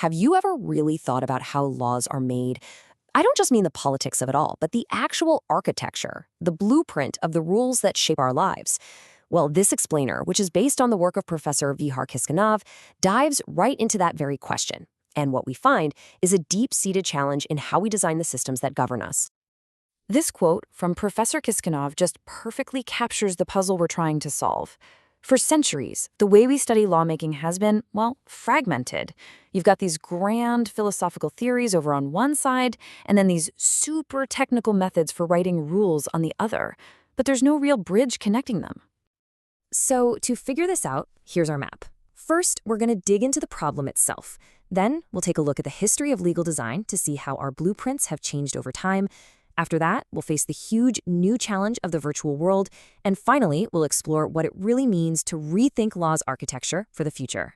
Have you ever really thought about how laws are made? I don't just mean the politics of it all, but the actual architecture, the blueprint of the rules that shape our lives. Well, this explainer, which is based on the work of Professor Kiskinov, dives right into that very question. And what we find is a deep-seated challenge in how we design the systems that govern us. This quote from Professor Kiskinov just perfectly captures the puzzle we're trying to solve. For centuries, the way we study lawmaking has been, well, fragmented. You've got these grand philosophical theories over on one side, and then these super technical methods for writing rules on the other. But there's no real bridge connecting them. So to figure this out, here's our map. First, we're going to dig into the problem itself. Then, we'll take a look at the history of legal design to see how our blueprints have changed over time. After that, we'll face the huge new challenge of the virtual world. And finally, we'll explore what it really means to rethink law's architecture for the future.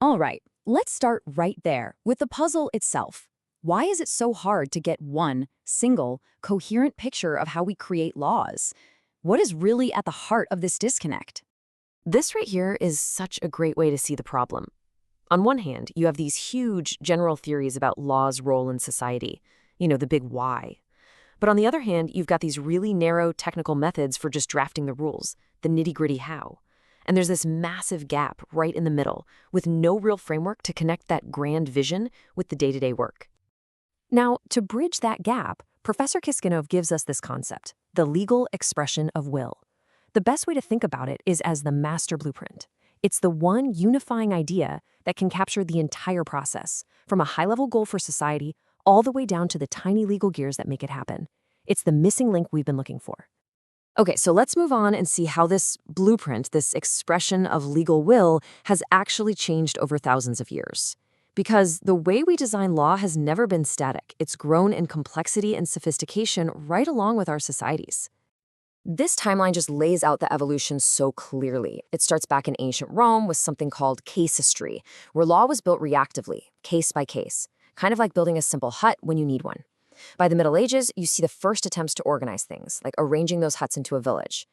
All right, let's start right there with the puzzle itself. Why is it so hard to get one single, coherent picture of how we create laws? What is really at the heart of this disconnect? This right here is such a great way to see the problem. On one hand, you have these huge general theories about law's role in society, the big why. But on the other hand, you've got these really narrow technical methods for just drafting the rules, the nitty-gritty how. And there's this massive gap right in the middle, with no real framework to connect that grand vision with the day-to-day work. Now, to bridge that gap, Professor Kiskinov gives us this concept, the legal expression of will. The best way to think about it is as the master blueprint. It's the one unifying idea that can capture the entire process, from a high-level goal for society all the way down to the tiny legal gears that make it happen. It's the missing link we've been looking for. Okay, so let's move on and see how this blueprint, this expression of legal will, has actually changed over thousands of years. Because the way we design law has never been static. It's grown in complexity and sophistication right along with our societies. This timeline just lays out the evolution so clearly. It starts back in ancient Rome with something called casistry, where law was built reactively, case by case, kind of like building a simple hut when you need one. By the Middle Ages, you see the first attempts to organize things, like arranging those huts into a village.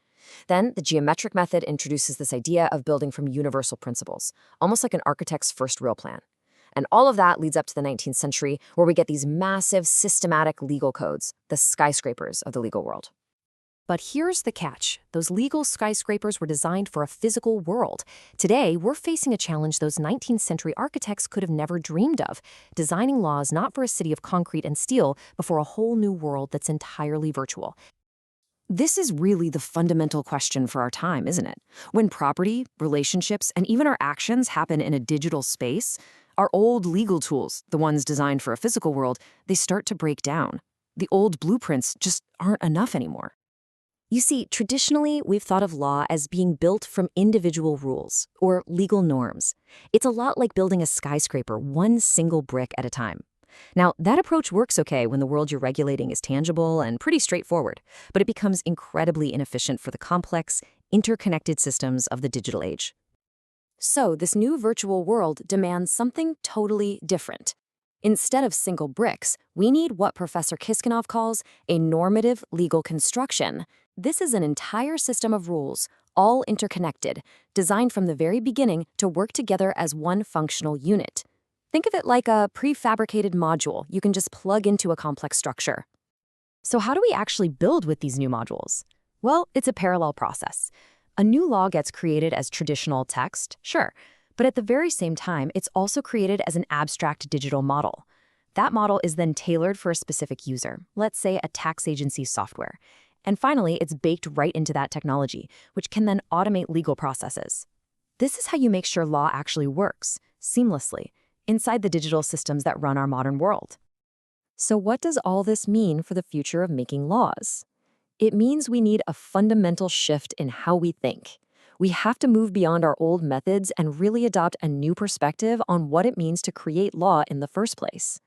Then, the geometric method introduces this idea of building from universal principles, almost like an architect's first real plan. And all of that leads up to the 19th century, where we get these massive, systematic legal codes, the skyscrapers of the legal world. But here's the catch. Those legal skyscrapers were designed for a physical world. Today, we're facing a challenge those 19th century architects could have never dreamed of, designing laws not for a city of concrete and steel, but for a whole new world that's entirely virtual. This is really the fundamental question for our time, isn't it? When property, relationships, and even our actions happen in a digital space, our old legal tools, the ones designed for a physical world, they start to break down. The old blueprints just aren't enough anymore. You see, traditionally, we've thought of law as being built from individual rules, or legal norms. It's a lot like building a skyscraper one single brick at a time. Now, that approach works okay when the world you're regulating is tangible and pretty straightforward, but it becomes incredibly inefficient for the complex, interconnected systems of the digital age. So, this new virtual world demands something totally different. Instead of single bricks, we need what Professor Kiskinov calls a normative legal construction. This is an entire system of rules, all interconnected, designed from the very beginning to work together as one functional unit. Think of it like a prefabricated module you can just plug into a complex structure. So how do we actually build with these new modules? Well, it's a parallel process. A new law gets created as traditional text, sure, but at the very same time, it's also created as an abstract digital model. That model is then tailored for a specific user, let's say a tax agency software. And finally, it's baked right into that technology, which can then automate legal processes. This is how you make sure law actually works, seamlessly, inside the digital systems that run our modern world. So what does all this mean for the future of making laws? It means we need a fundamental shift in how we think. We have to move beyond our old methods and really adopt a new perspective on what it means to create law in the first place.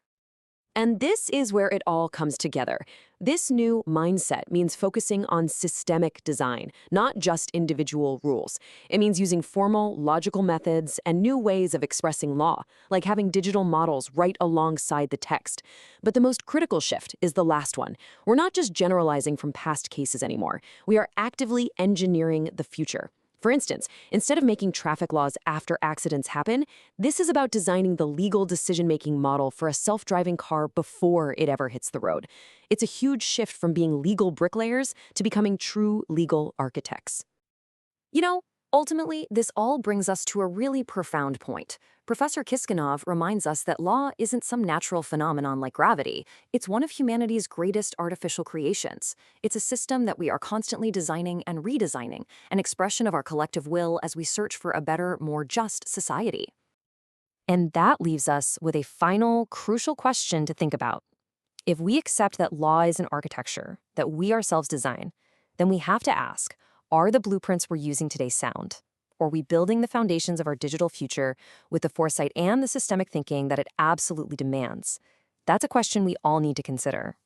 And this is where it all comes together. This new mindset means focusing on systemic design, not just individual rules. It means using formal, logical methods and new ways of expressing law, like having digital models right alongside the text. But the most critical shift is the last one. We're not just generalizing from past cases anymore. We are actively engineering the future. For instance, instead of making traffic laws after accidents happen, this is about designing the legal decision-making model for a self-driving car before it ever hits the road. It's a huge shift from being legal bricklayers to becoming true legal architects. You know, ultimately, this all brings us to a really profound point. Professor Kiskinov reminds us that law isn't some natural phenomenon like gravity. It's one of humanity's greatest artificial creations. It's a system that we are constantly designing and redesigning, an expression of our collective will as we search for a better, more just society. And that leaves us with a final, crucial question to think about. If we accept that law is an architecture that we ourselves design, then we have to ask, are the blueprints we're using today sound? Or are we building the foundations of our digital future with the foresight and the systemic thinking that it absolutely demands? That's a question we all need to consider.